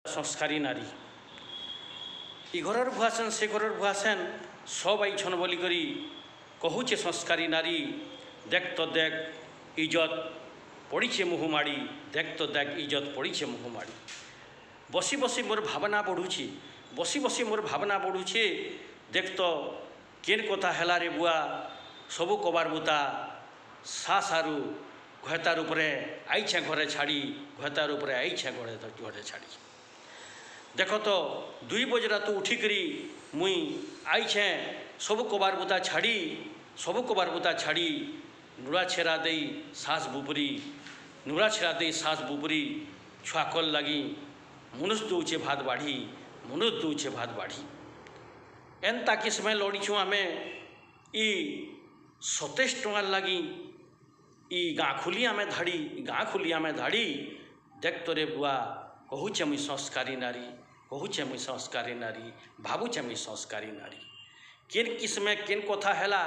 संस्कारी नारी इ घरर भुआसेन से घरर भुआसेन सब आईछन बोली करी कहूचे संस्कारी नारी देख तो देख इज्जत पड़ीचे मुहुमाड़ी देख तो देख इज्जत पड़ीचे मुहुमाड़ी बसी बसी मोर भावना बढ़ुची बसी बसी मोर भावना बढ़ुचे देख तो केन कथा हेला रे बुआ सबू कबार बुता सा सारू घरतार उपरे आईछे घरे छाड़ी घरतार उपरे आईछे घरे छाड़ी देख तो 2 बजे रात उठिकरी मुई आईछे सबू कबार बुता छाड़ी नुरा छेरा दे सास बुबरी नुरा छेरा दे सास बुबरी छुआ कल लगी मनुष दौचे भात बाढ़ी मनुष दौचे भात बाढ़ी एनता किसमें लड़ीछू आम इ 27 टंकार लगी इ गाँ खुली आम धाड़ी देख तोरे बुआ कहूचे मुई संस्कारी नारी कहूचे मुई संस्कारी नारी भावुचे मुई संस्कारी नारी केन किसमें केन कथा हैला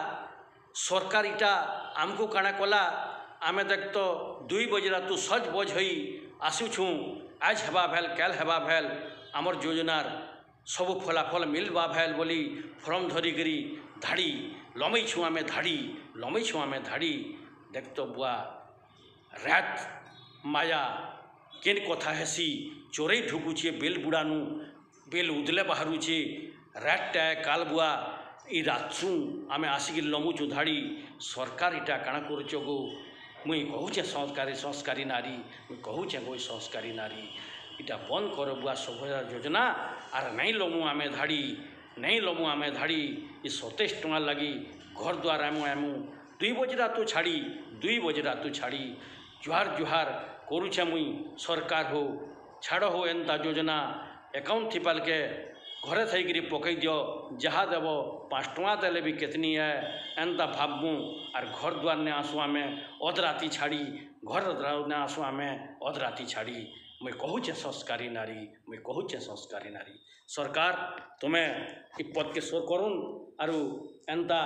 सरकार इटा आमको काଣା कला आमे देख तो 2 बजे रातु सज बज हई आसुछू आज हेबा भेल कैल हेबा भेल आमर योजनार सबू फलाफल मिलवा भेल बोली फॉर्म धरिकी धाड़ी लमईछू आमे धाड़ी देख तो बुआ रात माया केन कथा हेसी चोरे ढुकुचे बेल बुड़ानु बेल उदले बाहरुचे रात टाए काल बुआ इ रातसू आमे आसिकी लमुचु धाड़ी सरकार इटा काଣା करुच गो मुई कहूचे संस्कारी नारी मुई कहूचे गो संस्कारी नारी इटा बंद कर बुआ सभा योजना आर नहीं लमु आमे धाड़ी इ 27 टंका लगी घर द्वार आमु 2 बजे रातु छाड़ी जुहार करुचे मुई सरकार हो छाड़ हो एंता योजना अकाउंट थिपाल के घरे थी पकई दियो जहाँ देव 5 टंका देले भी कितनी है एंता भाबू आर घर द्वार ने आसू आम अध राति छाड़ी घर ने आसू आम अध राति छाड़ी मुई कहूचे संस्कारी नारी सरकार तुम्हें इ पद के स्वर करूँ आरु एंता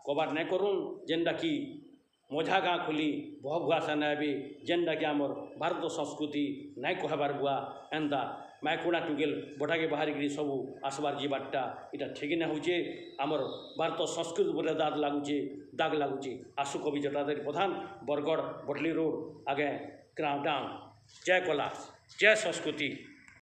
कबार नहीं करूँ जेनटा कि मझा गाँ खुली बह भुआसा नहीं भी जेनटा कि आमर भारत संस्कृति नहीं कहबार बुआ एंता मायकुड़ा टुगेल बटाके बाहरी सबू आसबार जीवाटा इटा ठीक ना होचे आमर भारत संस्कृति पर दाग लगुचे आशु कवि जटाधारी प्रधान बरगढ़ बटली रोड आगे ग्राम टाउन जय कला जय संस्कृति।